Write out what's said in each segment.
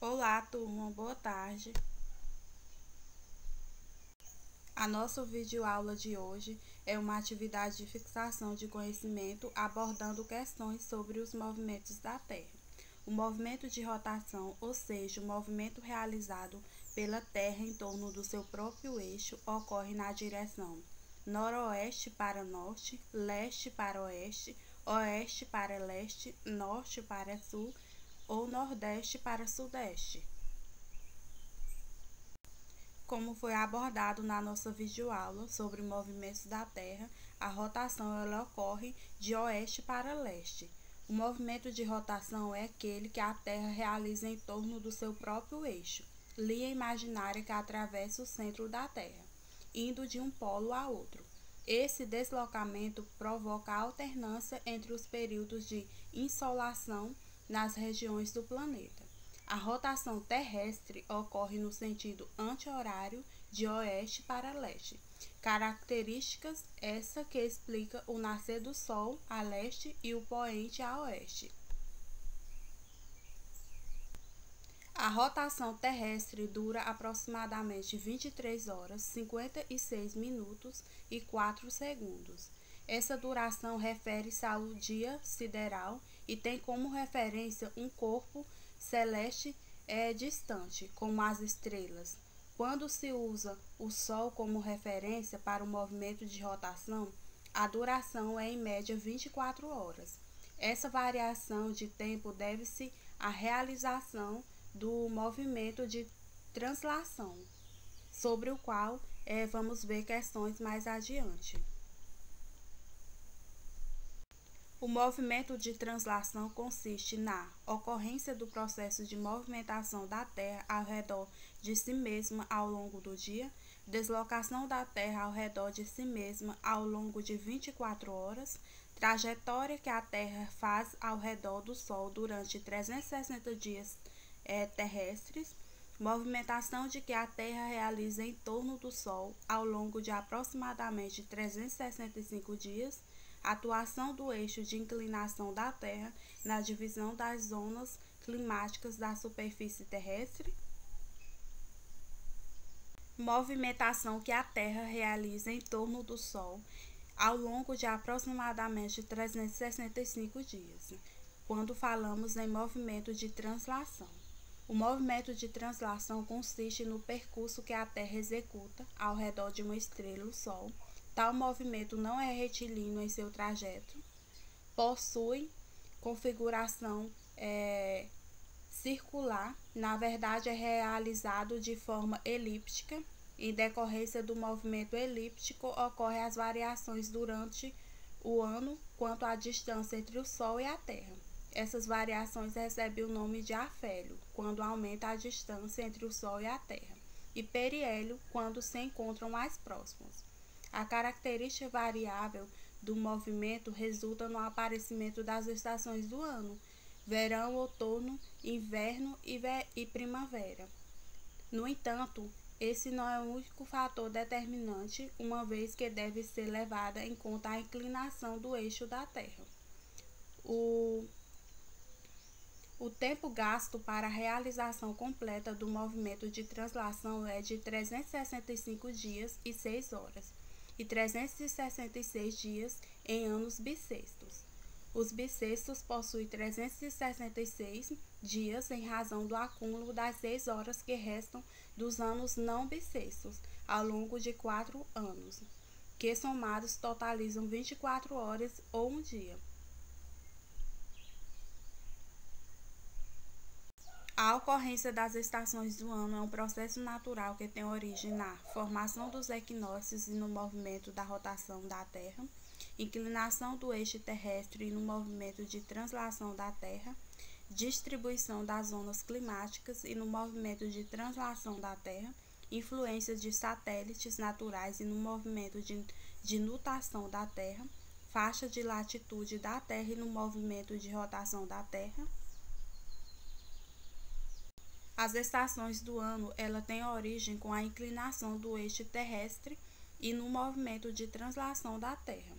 Olá, turma, boa tarde. A nossa videoaula de hoje é uma atividade de fixação de conhecimento abordando questões sobre os movimentos da Terra. O movimento de rotação, ou seja, o movimento realizado pela Terra em torno do seu próprio eixo, ocorre na direção noroeste para norte, leste para oeste, oeste para leste, norte para sul ou nordeste para sudeste. Como foi abordado na nossa videoaula sobre movimentos da Terra, a rotação ela ocorre de oeste para leste. O movimento de rotação é aquele que a Terra realiza em torno do seu próprio eixo, linha imaginária que atravessa o centro da Terra, indo de um polo a outro. Esse deslocamento provoca a alternância entre os períodos de insolação nas regiões do planeta. A rotação terrestre ocorre no sentido anti-horário de oeste para leste. Características essa que explica o nascer do Sol a leste e o poente a oeste. A rotação terrestre dura aproximadamente 23 horas, 56 minutos e 4 segundos. Essa duração refere-se ao dia sideral e tem como referência um corpo celeste distante, como as estrelas. Quando se usa o Sol como referência para o movimento de rotação, a duração é em média 24 horas. Essa variação de tempo deve-se à realização do movimento de translação, sobre o qual vamos ver questões mais adiante. O movimento de translação consiste na ocorrência do processo de movimentação da Terra ao redor de si mesma ao longo do dia, deslocação da Terra ao redor de si mesma ao longo de 24 horas, trajetória que a Terra faz ao redor do Sol durante 360 dias terrestres, movimentação de que a Terra realiza em torno do Sol ao longo de aproximadamente 365 dias, atuação do eixo de inclinação da Terra na divisão das zonas climáticas da superfície terrestre, movimentação que a Terra realiza em torno do Sol ao longo de aproximadamente 365 dias, quando falamos em movimento de translação. O movimento de translação consiste no percurso que a Terra executa ao redor de uma estrela, o Sol. Tal movimento não é retilíneo em seu trajeto, possui configuração circular, na verdade é realizado de forma elíptica. Em decorrência do movimento elíptico, ocorrem as variações durante o ano quanto à distância entre o Sol e a Terra. Essas variações recebem o nome de afélio, quando aumenta a distância entre o Sol e a Terra, e periélio, quando se encontram mais próximos. A característica variável do movimento resulta no aparecimento das estações do ano: verão, outono, inverno e primavera. No entanto, esse não é o único fator determinante, uma vez que deve ser levada em conta a inclinação do eixo da Terra. O tempo gasto para a realização completa do movimento de translação é de 365 dias e 6 horas e 366 dias em anos bissextos. Os bissextos possuem 366 dias em razão do acúmulo das 6 horas que restam dos anos não bissextos ao longo de 4 anos, que somados totalizam 24 horas ou um dia. A ocorrência das estações do ano é um processo natural que tem origem na formação dos equinócios e no movimento da rotação da Terra, inclinação do eixo terrestre e no movimento de translação da Terra, distribuição das zonas climáticas e no movimento de translação da Terra, influência de satélites naturais e no movimento de nutação da Terra, faixa de latitude da Terra e no movimento de rotação da Terra. As estações do ano ela tem origem com a inclinação do eixo terrestre e no movimento de translação da Terra.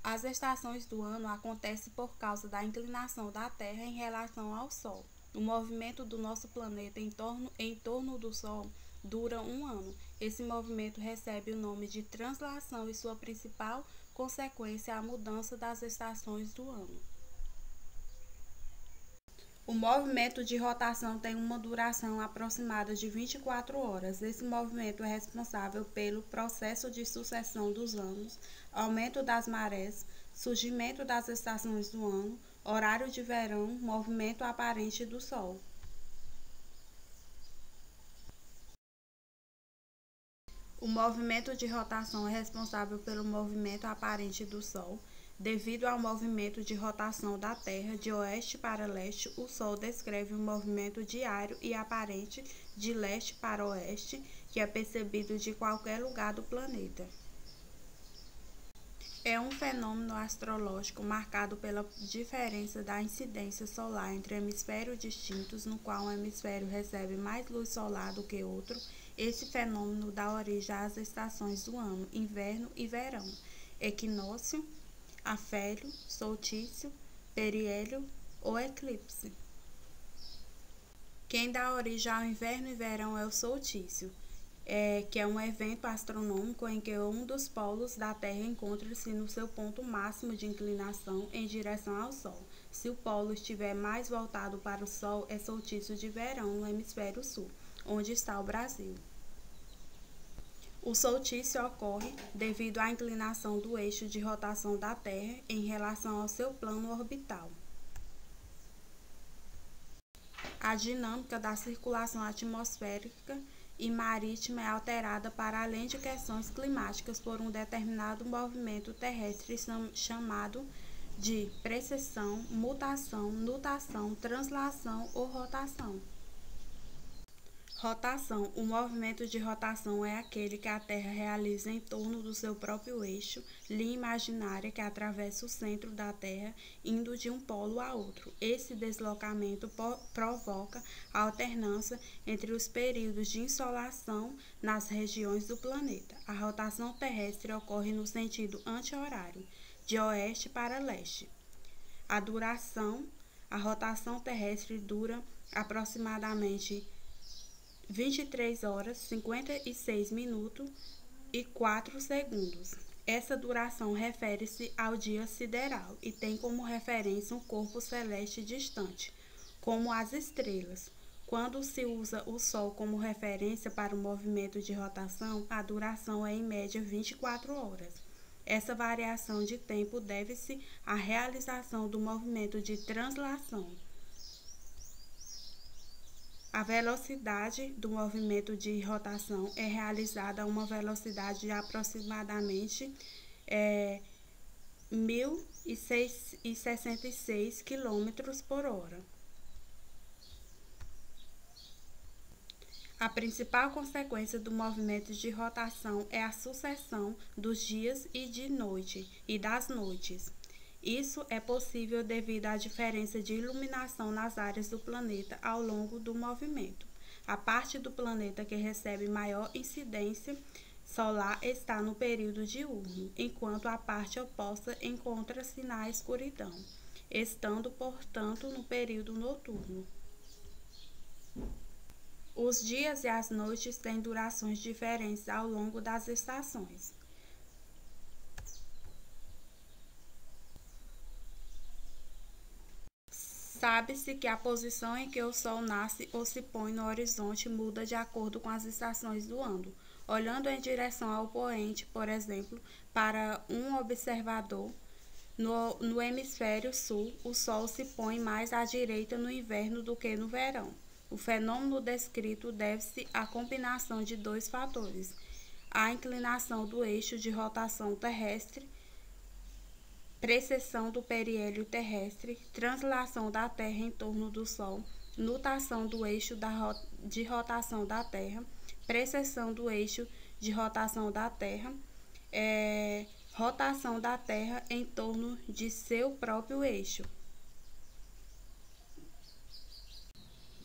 As estações do ano acontecem por causa da inclinação da Terra em relação ao Sol. O movimento do nosso planeta em torno do Sol dura um ano. Esse movimento recebe o nome de translação e sua principal consequência é a mudança das estações do ano. O movimento de rotação tem uma duração aproximada de 24 horas. Esse movimento é responsável pelo processo de sucessão dos anos, aumento das marés, surgimento das estações do ano, horário de verão, movimento aparente do Sol. O movimento de rotação é responsável pelo movimento aparente do Sol. Devido ao movimento de rotação da Terra de oeste para leste, o Sol descreve um movimento diário e aparente de leste para oeste, que é percebido de qualquer lugar do planeta. É um fenômeno astrológico marcado pela diferença da incidência solar entre hemisférios distintos, no qual um hemisfério recebe mais luz solar do que outro. Esse fenômeno dá origem às estações do ano, inverno e verão, equinócio, afélio, solstício, periélio ou eclipse. Quem dá origem ao inverno e verão é o solstício, que é um evento astronômico em que um dos polos da Terra encontra-se no seu ponto máximo de inclinação em direção ao Sol. Se o polo estiver mais voltado para o Sol, é solstício de verão no hemisfério sul, onde está o Brasil. O solstício ocorre devido à inclinação do eixo de rotação da Terra em relação ao seu plano orbital. A dinâmica da circulação atmosférica e marítima é alterada para além de questões climáticas por um determinado movimento terrestre chamado de precessão, mutação, nutação, translação ou rotação. Rotação. O movimento de rotação é aquele que a Terra realiza em torno do seu próprio eixo, linha imaginária que atravessa o centro da Terra, indo de um polo a outro. Esse deslocamento provoca a alternância entre os períodos de insolação nas regiões do planeta. A rotação terrestre ocorre no sentido anti-horário, de oeste para leste. A rotação terrestre dura aproximadamente 23 horas, 56 minutos e 4 segundos. Essa duração refere-se ao dia sideral e tem como referência um corpo celeste distante, como as estrelas. Quando se usa o Sol como referência para o movimento de rotação, a duração é em média 24 horas. Essa variação de tempo deve-se à realização do movimento de translação. A velocidade do movimento de rotação é realizada a uma velocidade de aproximadamente 1.066 km por hora. A principal consequência do movimento de rotação é a sucessão dos dias e de noite e das noites. Isso é possível devido à diferença de iluminação nas áreas do planeta ao longo do movimento. A parte do planeta que recebe maior incidência solar está no período diurno, enquanto a parte oposta encontra-se na escuridão, estando, portanto, no período noturno. Os dias e as noites têm durações diferentes ao longo das estações. Sabe-se que a posição em que o Sol nasce ou se põe no horizonte muda de acordo com as estações do ano. Olhando em direção ao poente, por exemplo, para um observador, no hemisfério sul, o Sol se põe mais à direita no inverno do que no verão. O fenômeno descrito deve-se à combinação de dois fatores: a inclinação do eixo de rotação terrestre, precessão do periélio terrestre, translação da Terra em torno do Sol, nutação do eixo de rotação da Terra, precessão do eixo de rotação da Terra, rotação da Terra em torno de seu próprio eixo.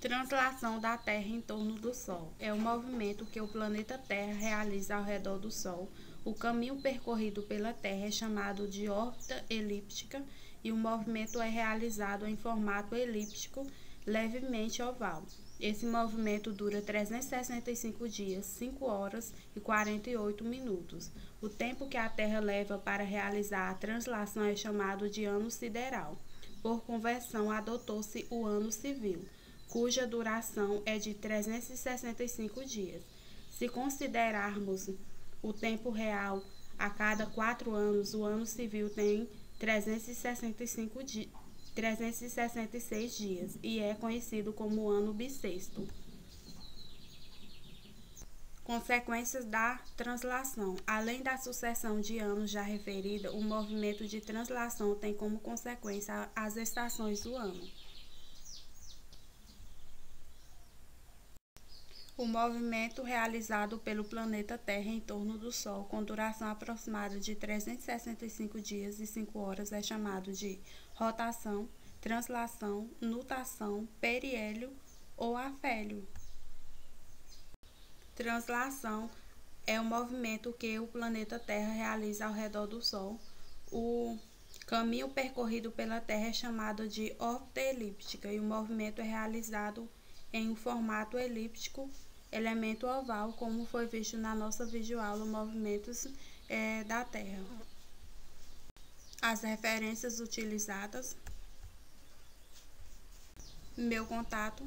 Translação da Terra em torno do Sol é o movimento que o planeta Terra realiza ao redor do Sol. O caminho percorrido pela Terra é chamado de órbita elíptica e o movimento é realizado em formato elíptico levemente oval. Esse movimento dura 365 dias, 5 horas e 48 minutos. O tempo que a Terra leva para realizar a translação é chamado de ano sideral. Por conversão, adotou-se o ano civil, cuja duração é de 365 dias. Se considerarmos o tempo real, a cada 4 anos, o ano civil tem 366 dias e é conhecido como ano bissexto. Consequências da translação. Além da sucessão de anos já referida, o movimento de translação tem como consequência as estações do ano. O movimento realizado pelo planeta Terra em torno do Sol, com duração aproximada de 365 dias e 5 horas, é chamado de rotação, translação, nutação, periélio ou afélio. Translação é o movimento que o planeta Terra realiza ao redor do Sol. O caminho percorrido pela Terra é chamado de órbita elíptica e o movimento é realizado em um formato elíptico, elemento oval, como foi visto na nossa videoaula Movimentos da Terra. As referências utilizadas: meu contato